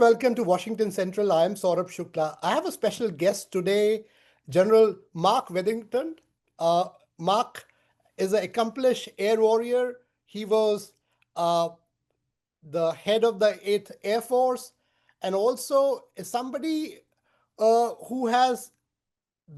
welcome to Washington Central. I am Saurabh Shukla. I have a special guest today, General Mark Weatherington. Mark is an accomplished air warrior. He was uh, the head of the 8th Air Force and also is somebody who has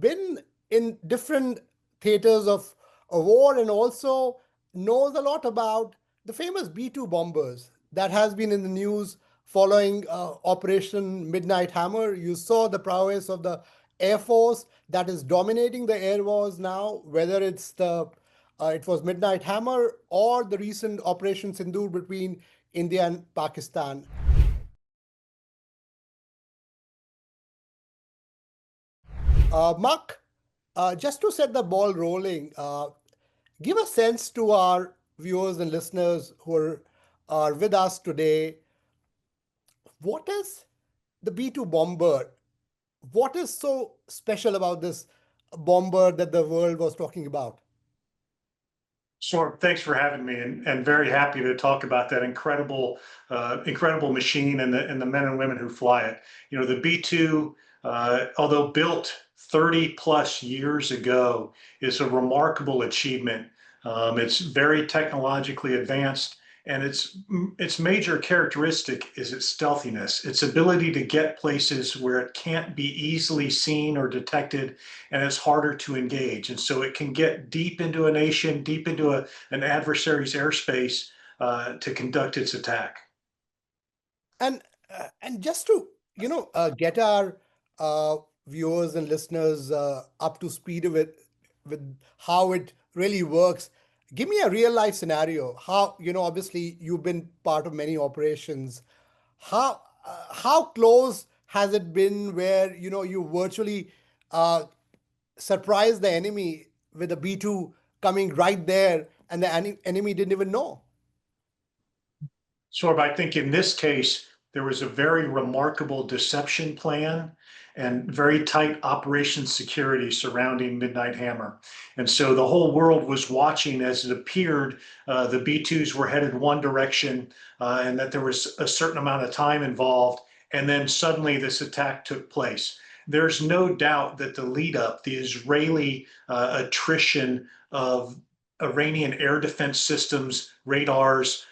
been in different theaters of war and also knows a lot about the famous B-2 bombers that has been in the news following Operation Midnight Hammer. You saw the prowess of the Air Force that is dominating the air wars now, whether it was Midnight Hammer or the recent Operation Sindoor between India and Pakistan. Mark, just to set the ball rolling, give a sense to our viewers and listeners are with us today. What is the B-2 bomber? What is so special about this bomber that the world was talking about? Sure. Thanks for having me, and very happy to talk about that incredible machine and the men and women who fly it. You know, the B-2, although built 30 plus years ago, is a remarkable achievement. It's very technologically advanced, and its major characteristic is its stealthiness, its ability to get places where it can't be easily seen or detected, and it's harder to engage. And so it can get deep into a nation, deep into an adversary's airspace to conduct its attack. And just to get our uh, viewers and listeners up to speed with how it really works, give me a real life scenario. How obviously you've been part of many operations. How close has it been where you virtually uh, surprise the enemy with a B-2 coming right there and the enemy didn't even know? So I think in this case, there was a very remarkable deception plan and very tight operation security surrounding Midnight Hammer. And so the whole world was watching as it appeared the B-2s were headed one direction and that there was a certain amount of time involved. And then suddenly this attack took place. There's no doubt that the lead up, the Israeli attrition of Iranian air defense systems, radars,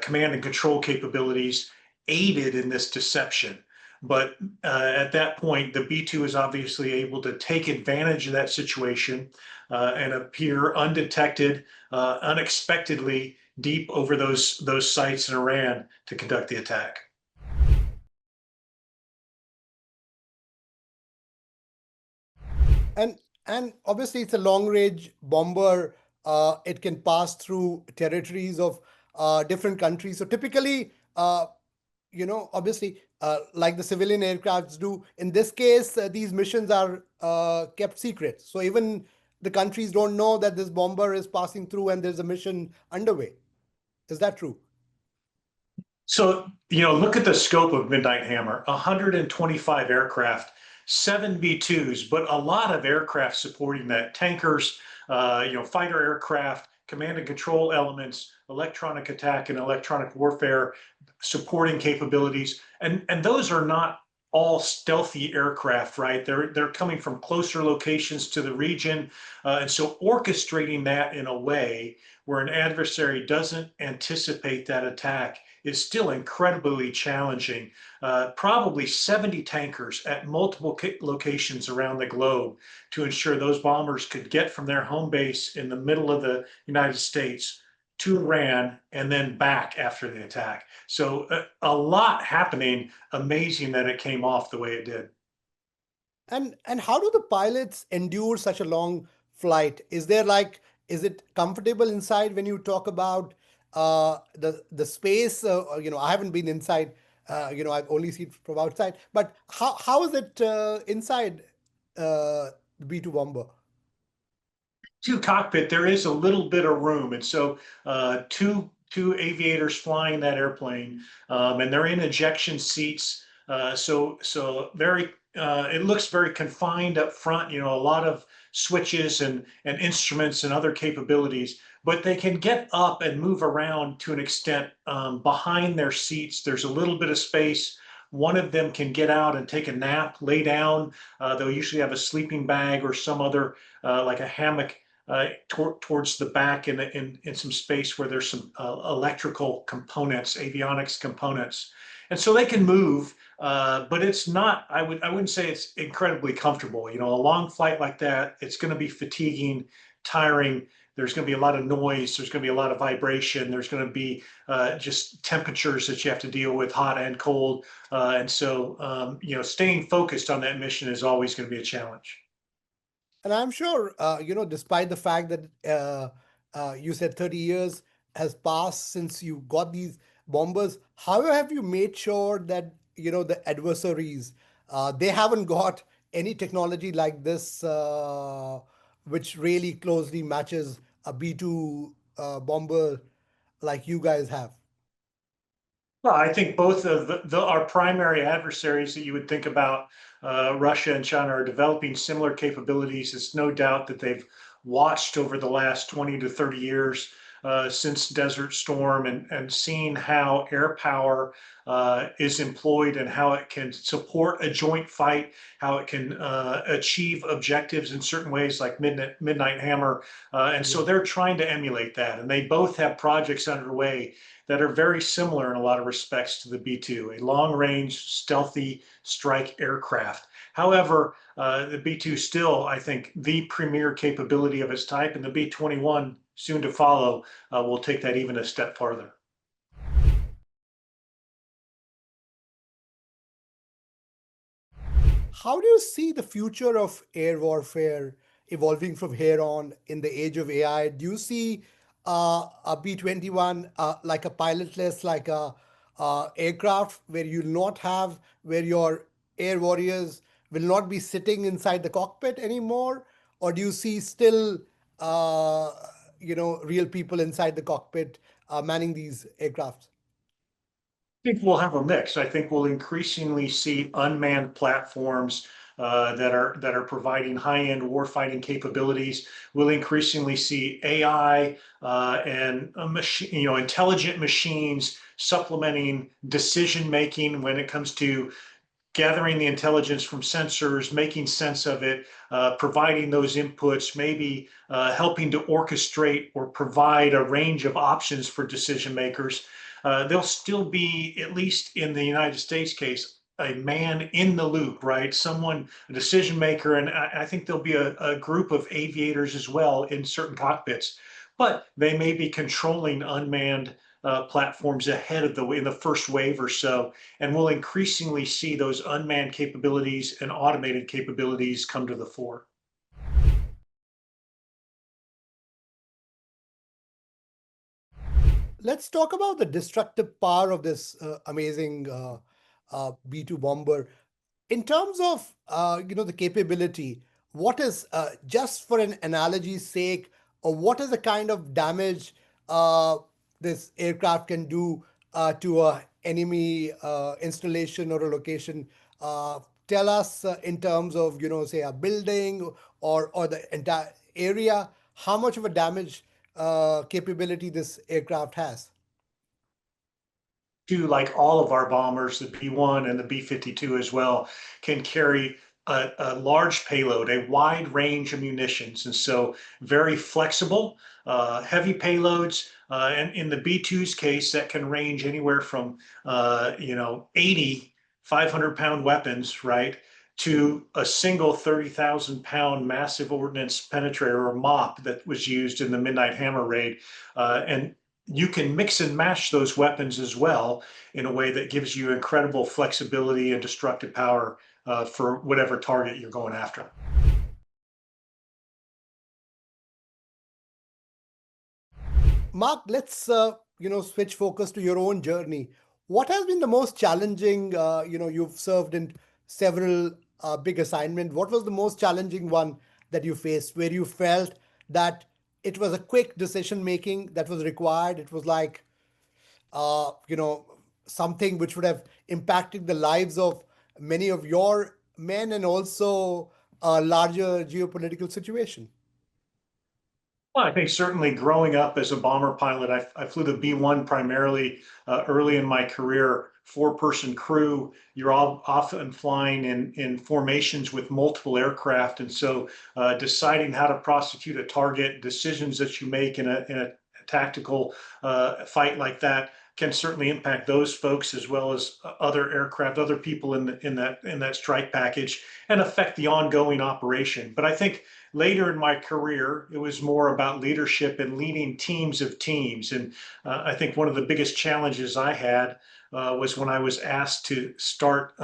command and control capabilities aided in this deception. But at that point, the B-2 is obviously able to take advantage of that situation and appear undetected, unexpectedly deep over those sites in Iran to conduct the attack. And obviously it's a long range bomber. It can pass through territories of different countries. So typically, obviously, like the civilian aircrafts do, in this case, these missions are kept secret. So even the countries don't know that this bomber is passing through and there's a mission underway. Is that true? So, look at the scope of Midnight Hammer, 125 aircraft, 7 B-2s, but a lot of aircraft supporting that, tankers, fighter aircraft, command and control elements, electronic attack and electronic warfare supporting capabilities. And those are not all stealthy aircraft, right? They're coming from closer locations to the region. And so orchestrating that in a way where an adversary doesn't anticipate that attack is still incredibly challenging. Probably 70 tankers at multiple locations around the globe to ensure those bombers could get from their home base in the middle of the United States to Iran and then back after the attack. So a lot happening. Amazing that it came off the way it did. And how do the pilots endure such a long flight? Is it comfortable inside when you talk about the space? I haven't been inside. I've only seen it from outside. But how is it inside the B-2 bomber? To cockpit, there is a little bit of room, and so two aviators flying that airplane, and they're in ejection seats. So very it looks very confined up front. A lot of switches and instruments and other capabilities, but they can get up and move around to an extent behind their seats. There's a little bit of space one of them can get out and take a nap, lay down. They'll usually have a sleeping bag or some other, like a hammock, towards the back in some space where there's some electrical components, avionics components. And so they can move, but it's not, I wouldn't say it's incredibly comfortable. You know, a long flight like that, it's going to be fatiguing, tiring. There's going to be a lot of noise. There's going to be a lot of vibration. There's going to be just temperatures that you have to deal with, hot and cold. And so, you know, staying focused on that mission is always going to be a challenge. And I'm sure, despite the fact that you said 30 years has passed since you got these bombers, how have you made sure that, the adversaries, they haven't got any technology like this, which really closely matches a B-2 bomber like you guys have? Well, I think both of our primary adversaries that you would think about, Russia and China, are developing similar capabilities. It's no doubt that they've watched over the last 20 to 30 years since Desert Storm and seen how air power is employed and how it can support a joint fight, how it can achieve objectives in certain ways like Midnight Hammer. And so Yeah. they're trying to emulate that. And they both have projects underway that are very similar in a lot of respects to the B-2, a long-range, stealthy strike aircraft. However, the B-2 still, I think, the premier capability of its type, and the B-21, soon to follow, will take that even a step farther. How do you see the future of air warfare evolving from here on in the age of AI? Do you see a B-21 like a pilotless, like a aircraft where you'll not have, where your air warriors will not be sitting inside the cockpit anymore? Or do you see still, real people inside the cockpit manning these aircrafts? I think we'll have a mix. I think we'll increasingly see unmanned platforms that are providing high-end warfighting capabilities. We'll increasingly see AI and machine, intelligent machines supplementing decision making when it comes to gathering the intelligence from sensors, making sense of it, providing those inputs, maybe helping to orchestrate or provide a range of options for decision makers. There'll still be, at least in the United States case, a man in the loop, right? Someone, a decision maker, and I think there'll be a group of aviators as well in certain cockpits, but they may be controlling unmanned platforms ahead of in the first wave or so, and we'll increasingly see those unmanned capabilities and automated capabilities come to the fore. Let's talk about the destructive power of this amazing B-2 bomber. In terms of the capability, what is just for an analogy's sake, or what is the kind of damage this aircraft can do to a enemy installation or a location? Tell us in terms of say a building or the entire area, how much of a damage capability this aircraft has. Like all of our bombers, the B-1 and the B-52 as well, can carry a large payload, a wide range of munitions, and so very flexible, heavy payloads. And in the B-2's case, that can range anywhere from 80 500-pound weapons, right, to a single 30,000-pound massive ordnance penetrator or MOP that was used in the Midnight Hammer raid. And you can mix and match those weapons as well in a way that gives you incredible flexibility and destructive power for whatever target you're going after. Mark, let's switch focus to your own journey. What has been the most challenging? You've served in several big assignments. What was the most challenging one that you faced, where you felt that it was a quick decision making that was required? It was like uh, you know something which would have impacted the lives of many of your men and also a larger geopolitical situation. Well, I think certainly growing up as a bomber pilot, I flew the B-1 primarily early in my career 4-person crew. You're all often flying in formations with multiple aircraft. And so deciding how to prosecute a target, decisions that you make in a tactical fight like that can certainly impact those folks as well as other aircraft, other people in that strike package, and affect the ongoing operation. But I think later in my career, it was more about leadership and leading teams of teams. And I think one of the biggest challenges I had was when I was asked to start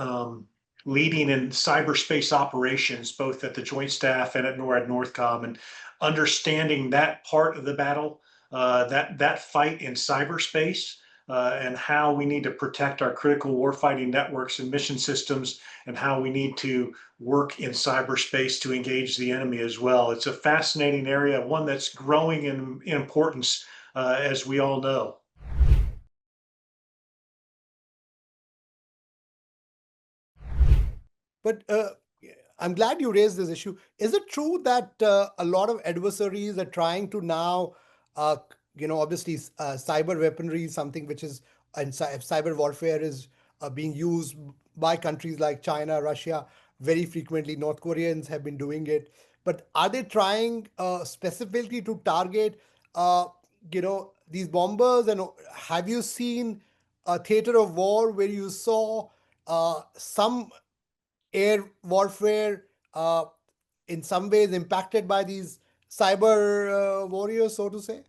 leading in cyberspace operations, both at the Joint Staff and at NORAD Northcom, and understanding that part of the battle, that fight in cyberspace. And how we need to protect our critical warfighting networks and mission systems, and how we need to work in cyberspace to engage the enemy as well. It's a fascinating area, one that's growing in importance, as we all know. But I'm glad you raised this issue. Is it true that a lot of adversaries are trying to now, uh, obviously, cyber weaponry is something which is, and cyber warfare is being used by countries like China, Russia, very frequently. North Koreans have been doing it. But are they trying specifically to target, these bombers? And have you seen a theater of war where you saw some air warfare in some ways impacted by these cyber warriors, so to say?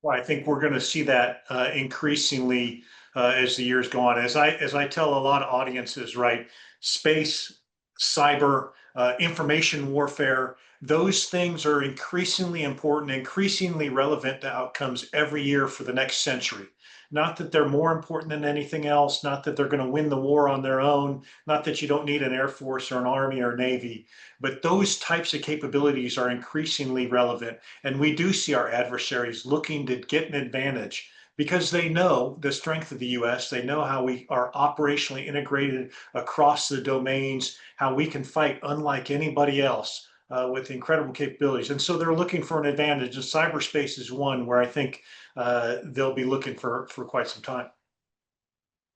Well, I think we're going to see that increasingly as the years go on. As I tell a lot of audiences, right? Space, cyber, information warfare, those things are increasingly important, increasingly relevant to outcomes every year for the next century. Not that they're more important than anything else, not that they're going to win the war on their own, not that you don't need an air force or an army or navy, but those types of capabilities are increasingly relevant. And we do see our adversaries looking to get an advantage because they know the strength of the US. They know how we are operationally integrated across the domains, how we can fight unlike anybody else with incredible capabilities. And so they're looking for an advantage. And cyberspace is one where I think they'll be looking for quite some time.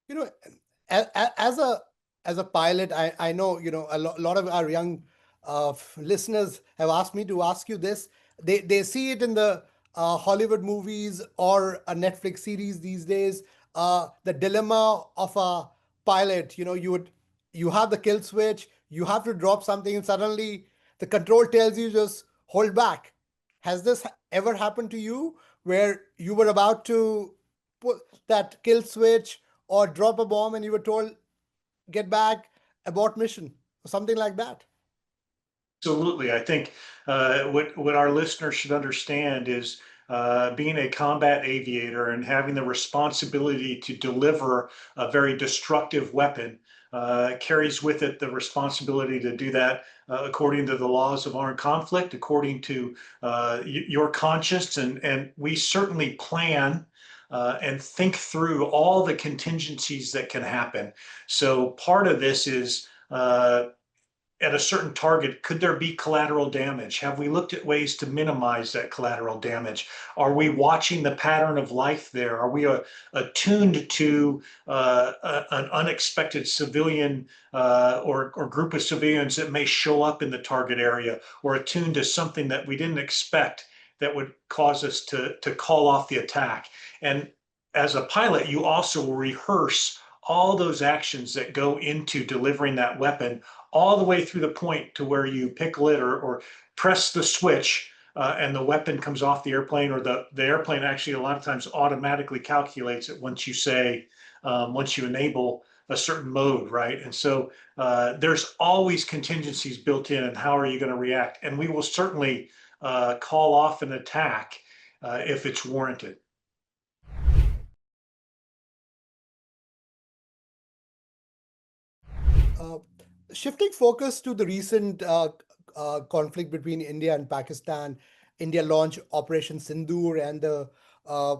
you know as a pilot, I know lot of our young listeners have asked me to ask you this. They see it in the Hollywood movies or a Netflix series these days, the dilemma of a pilot. You have the kill switch, you have to drop something, and suddenly the control tells you just hold back. Has this ever happened to you where you were about to put that kill switch or drop a bomb and you were told get back, abort mission, or something like that? Absolutely. I think what our listeners should understand is being a combat aviator and having the responsibility to deliver a very destructive weapon carries with it the responsibility to do that according to the laws of armed conflict, according to your conscience, and we certainly plan. And think through all the contingencies that can happen. So part of this is at a certain target, could there be collateral damage? Have we looked at ways to minimize that collateral damage? Are we watching the pattern of life there? Are we attuned to an unexpected civilian or group of civilians that may show up in the target area, or attuned to something that we didn't expect that would cause us to call off the attack? And as a pilot, you also rehearse all those actions that go into delivering that weapon all the way through the point to where you pickle it or press the switch and the weapon comes off the airplane, or the airplane actually a lot of times automatically calculates it once you say, once you enable a certain mode, right? And so there's always contingencies built in, and how are you going to react? And we will certainly call off an attack if it's warranted. Uh, Shifting focus to the recent conflict between India and Pakistan, India launched Operation Sindoor, and uh,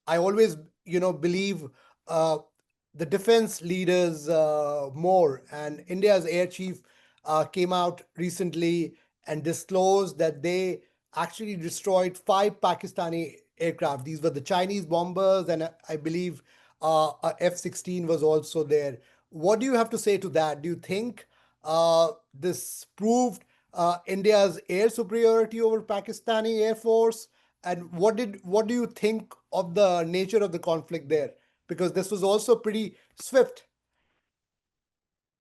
I always, believe uh, the defense leaders more. And India's air chief came out recently and disclosed that they actually destroyed five Pakistani aircraft. These were the Chinese bombers, and I believe a F-16 was also there. What do you have to say to that? Do you think this proved India's air superiority over Pakistani Air Force? And what do you think of the nature of the conflict there? Because this was also pretty swift.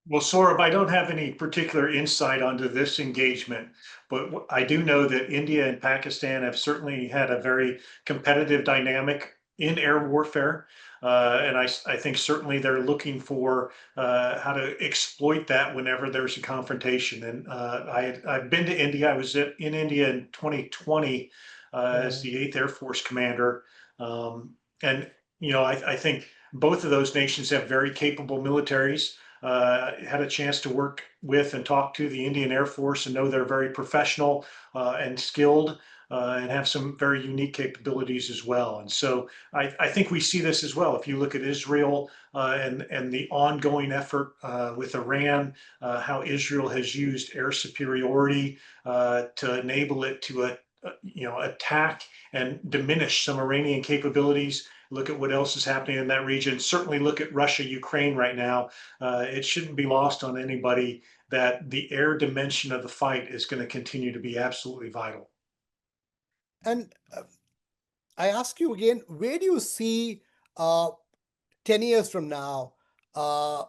Well, Saurabh, I don't have any particular insight onto this engagement, but I do know that India and Pakistan have certainly had a very competitive dynamic in air warfare. And I think certainly they're looking for how to exploit that whenever there's a confrontation. And I've been to India. I was in India in 2020 as Uh, the 8th Air Force commander. And, I think both of those nations have very capable militaries. Had a chance to work with and talk to the Indian Air Force and know they're very professional and skilled and have some very unique capabilities as well. And so I think we see this as well. If you look at Israel and the ongoing effort with Iran, how Israel has used air superiority to enable it to attack and diminish some Iranian capabilities. Look at what else is happening in that region. Certainly look at Russia, Ukraine right now. It shouldn't be lost on anybody that the air dimension of the fight is going to continue to be absolutely vital. and I ask you again, where do you see uh, 10 years from now uh,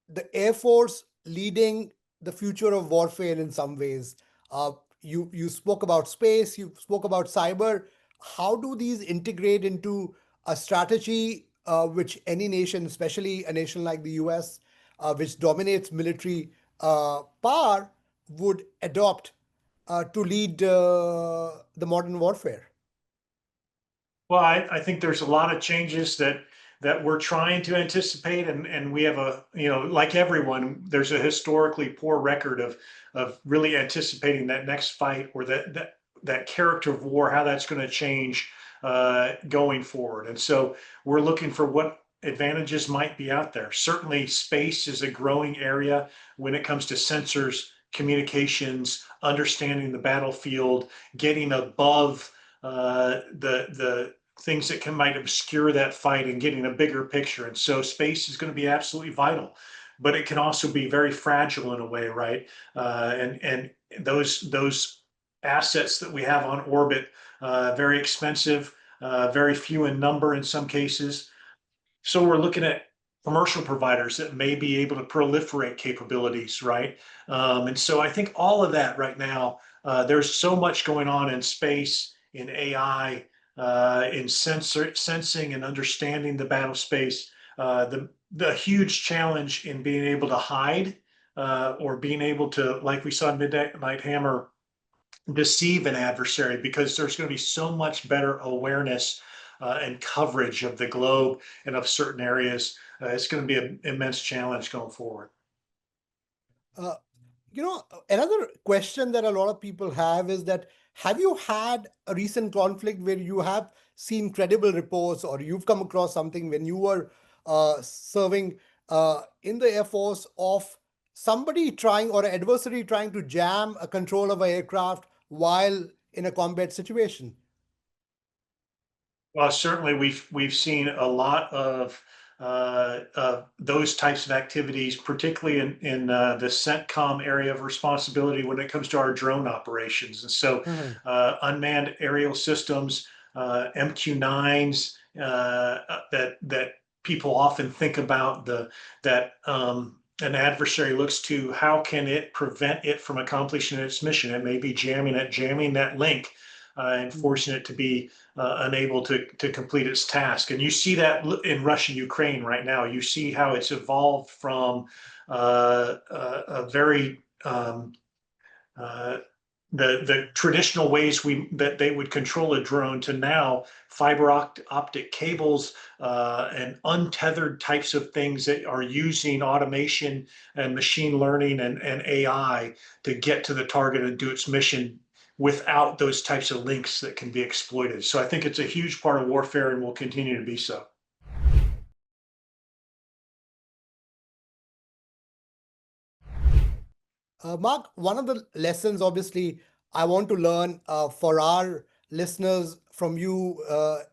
the Air Force leading the future of warfare in some ways? Uh, you spoke about space, you spoke about cyber. How do these integrate into a strategy which any nation, especially a nation like the US, which dominates military power, would adopt to lead the modern warfare? Well, I think there's a lot of changes that we're trying to anticipate, and we have like everyone, there's a historically poor record of really anticipating that next fight or that character of war, how that's going to change going forward. And so we're looking for what advantages might be out there. Certainly, space is a growing area when it comes to sensors, communications, understanding the battlefield, getting above the things that might obscure that fight and getting a bigger picture. And so space is going to be absolutely vital, but it can also be very fragile in a way, right? And those assets that we have on orbit, very expensive, very few in number in some cases. So we're looking at commercial providers that may be able to proliferate capabilities, right? And so I think all of that right now, there's so much going on in space, in AI, in sensing and understanding the battle space. The huge challenge in being able to hide or being able to, like we saw in Midnight Hammer, deceive an adversary, because there's going to be so much better awareness and coverage of the globe and of certain areas. It's going to be an immense challenge going forward. Uh, Another question that a lot of people have is that have you had a recent conflict where you have seen credible reports or you've come across something when you were serving in the Air Force of somebody trying or an adversary trying to jam a control of an aircraft while in a combat situation? Well, certainly we've seen a lot of those types of activities, particularly in the CENTCOM area of responsibility when it comes to our drone operations. And so, Mhm. unmanned aerial systems, MQ-9s, that people often think about that an adversary looks to how can it prevent it from accomplishing its mission. It may be jamming that link and forcing it to be unable to complete its task. And you see that in Russia, Ukraine right now. You see how it's evolved from a very uh, the traditional ways that they would control a drone to now fiber optic cables and untethered types of things that are using automation and machine learning and AI to get to the target and do its mission without those types of links that can be exploited. So I think it's a huge part of warfare and will continue to be so. Mark, one of the lessons, obviously, I want to learn for our listeners from you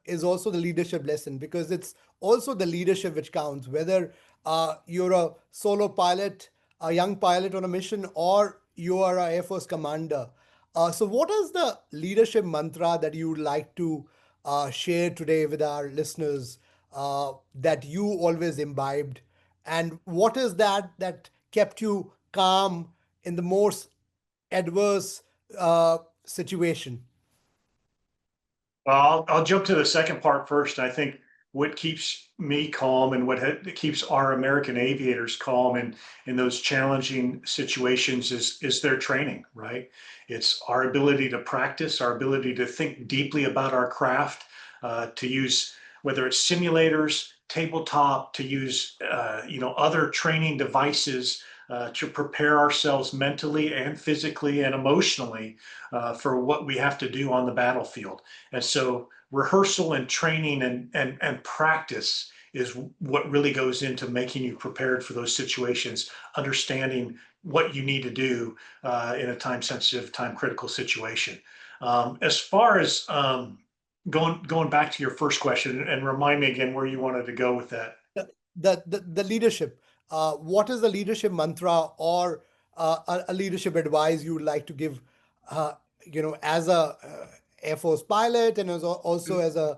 is also the leadership lesson because it's also the leadership which counts, whether you're a solo pilot, a young pilot on a mission, or you are an Air Force commander. So, what is the leadership mantra that you would like to share today with our listeners that you always imbibed? And what is that kept you calm in the most adverse situation? Well, I'll jump to the second part first. I think what keeps me calm and what keeps our American aviators calm in those challenging situations is their training, right? It's our ability to practice, our ability to think deeply about our craft, to use whether it's simulators, tabletop, to use other training devices to prepare ourselves mentally and physically and emotionally for what we have to do on the battlefield. And so rehearsal and training and practice is what really goes into making you prepared for those situations, understanding what you need to do in a time sensitive, time critical situation. As far as going back to your first question and remind me again where you wanted to go with that. The leadership. What is the leadership mantra or a leadership advice you would like to give? Uh, as a Air Force pilot and also as a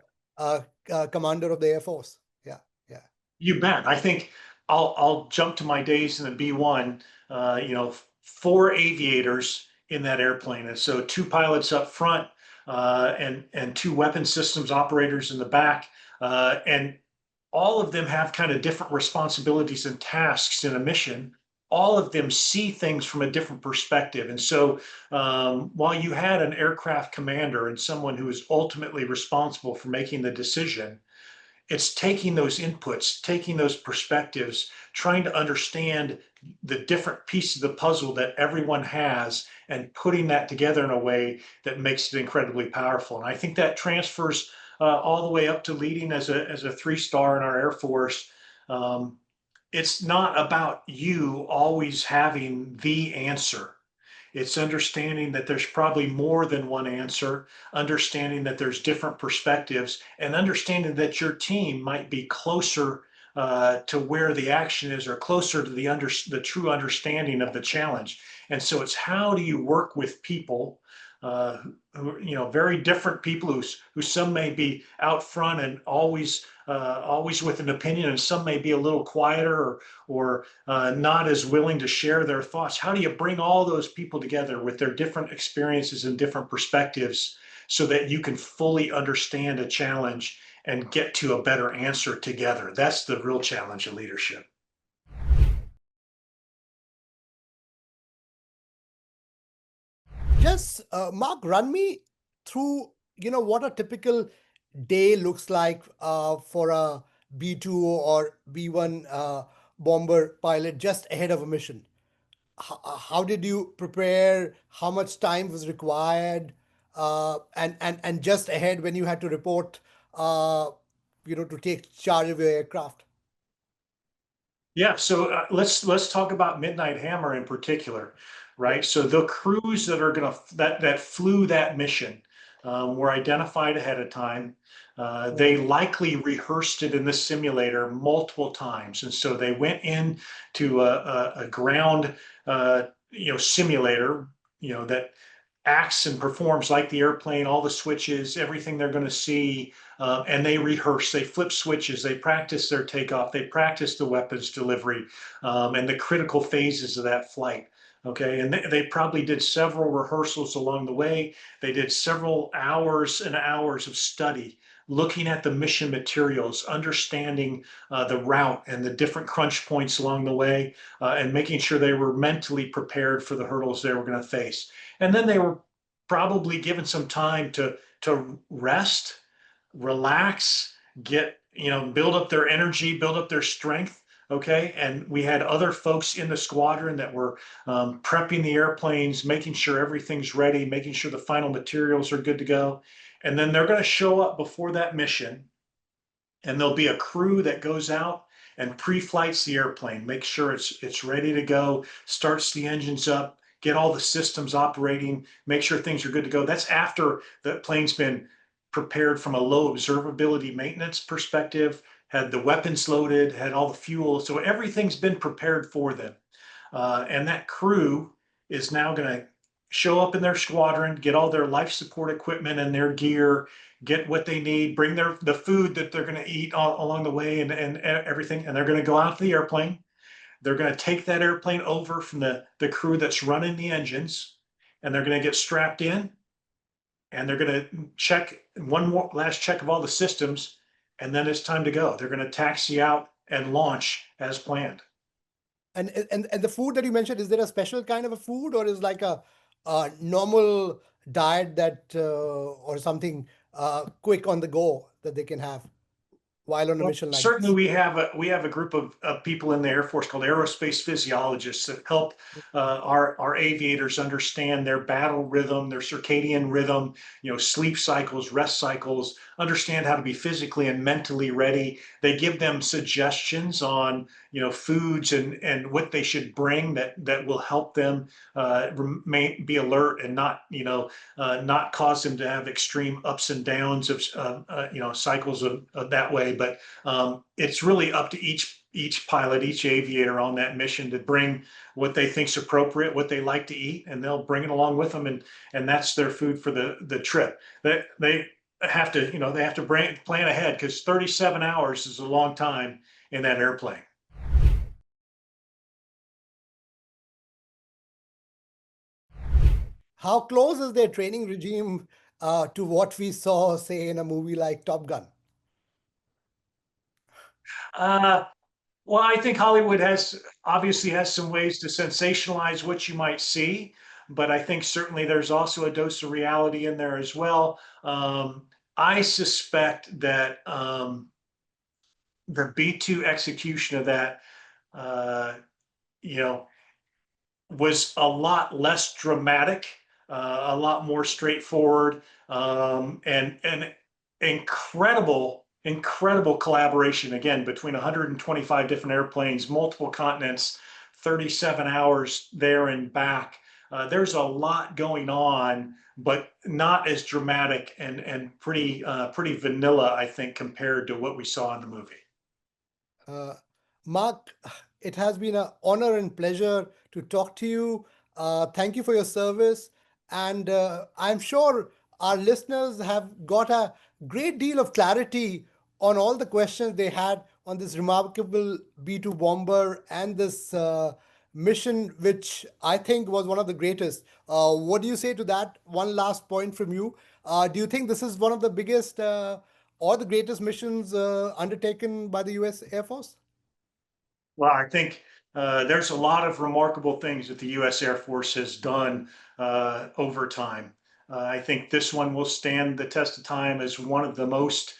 commander of the Air Force. Yeah, yeah. You bet. I think I'll jump to my days in the B-1. Four aviators in that airplane, and so two pilots up front, and two weapon systems operators in the back, and all of them have kind of different responsibilities and tasks in a mission. All of them see things from a different perspective, and so while you had an aircraft commander and someone who is ultimately responsible for making the decision, it's taking those inputs, taking those perspectives, trying to understand the different pieces of the puzzle that everyone has and putting that together in a way that makes it incredibly powerful. And I think that transfers all the way up to leading as a 3-star in our Air Force. Um, it's not about you always having the answer. It's understanding that there's probably more than one answer, understanding that there's different perspectives, and understanding that your team might be closer to where the action is or closer to the true understanding of the challenge. And so it's how do you work with people very different people who some may be out front and always with an opinion, and some may be a little quieter or not as willing to share their thoughts. How do you bring all those people together with their different experiences and different perspectives so that you can fully understand a challenge and get to a better answer together? That's the real challenge of leadership. Just Mark, run me through what a typical day looks like for a B-2 or B-1 bomber pilot just ahead of a mission. How did you prepare? How much time was required? And just ahead when you had to report, to take charge of your aircraft. Yeah, so let's talk about Midnight Hammer in particular, right? So the crews that are gonna that flew that mission were identified ahead of time. They Mhm. likely rehearsed it in the simulator multiple times, and so they went in to a ground simulator, that acts and performs like the airplane, all the switches, everything they're going to see, and they rehearse, they flip switches, they practice their takeoff, they practice the weapons delivery, and the critical phases of that flight. Okay, and they probably did several rehearsals along the way. They did several hours and hours of study, looking at the mission materials, understanding the route and the different crunch points along the way, and making sure they were mentally prepared for the hurdles they were going to face. And then they were probably given some time to rest, relax, build up their energy, build up their strength. Okay, and we had other folks in the squadron that were prepping the airplanes, making sure everything's ready, making sure the final materials are good to go. And then they're going to show up before that mission, and there'll be a crew that goes out and pre-flights the airplane, makes sure it's ready to go, starts the engines up, get all the systems operating, make sure things are good to go. That's after the plane's been prepared from a low observability maintenance perspective, had the weapons loaded, had all the fuel. So everything's been prepared for them. And that crew is now going to show up in their squadron, get all their life support equipment and their gear, get what they need, bring the food that they're going to eat along the way, and everything. And they're going to go out to the airplane. They're going to take that airplane over from the crew that's running the engines, and they're going to get strapped in, and they're going to check one more last check of all the systems, and then it's time to go. They're going to taxi out and launch as planned. And the food that you mentioned, is there a special kind of a food, or is like a normal diet that or something quick on the go that they can have while on a Well, mission like certainly this? we have a group of people in the Air Force called aerospace physiologists that help our aviators understand their battle rhythm, their circadian rhythm, sleep cycles, rest cycles, understand how to be physically and mentally ready. They give them suggestions on foods and what they should bring that will help them remain be alert and not cause them to have extreme ups and downs of cycles of that way. But it's really up to each pilot, each aviator on that mission to bring what they think's appropriate, what they like to eat, and they'll bring it along with them, and that's their food for the trip. They have to they have to plan ahead, because 37 hours is a long time in that airplane. How close is their training regime to what we saw, say, in a movie like Top Gun? Uh, Well, I think Hollywood obviously has some ways to sensationalize what you might see, but I think certainly there's also a dose of reality in there as well. I suspect that the B-2 execution of that, uh, you know, was a lot less dramatic, a lot more straightforward, and incredible collaboration again between 125 different airplanes, multiple continents, 37 hours there and back. There's a lot going on, but not as dramatic and pretty vanilla, I think, compared to what we saw in the movie. Uh, Mark, it has been an honor and pleasure to talk to you. Thank you for your service. And I'm sure our listeners have got a great deal of clarity on all the questions they had on this remarkable B 2 bomber and this mission, which I think was one of the greatest. What do you say to that? One last point from you. Do you think this is one of the biggest or the greatest missions undertaken by the US Air Force? Well, I think there's a lot of remarkable things that the U.S. Air Force has done over time. I think this one will stand the test of time as one of the most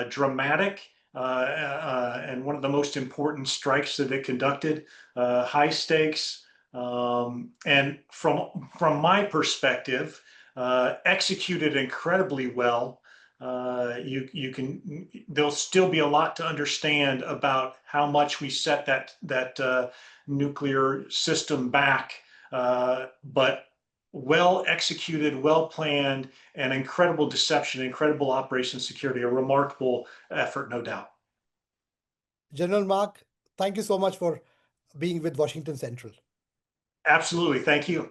dramatic and one of the most important strikes that it conducted. High stakes, and from my perspective, executed incredibly well. You can There'll still be a lot to understand about how much we set that nuclear system back, but well executed, well planned, and incredible deception, incredible operation security, a remarkable effort, no doubt. General Mark, thank you so much for being with Washington Central. Absolutely, thank you.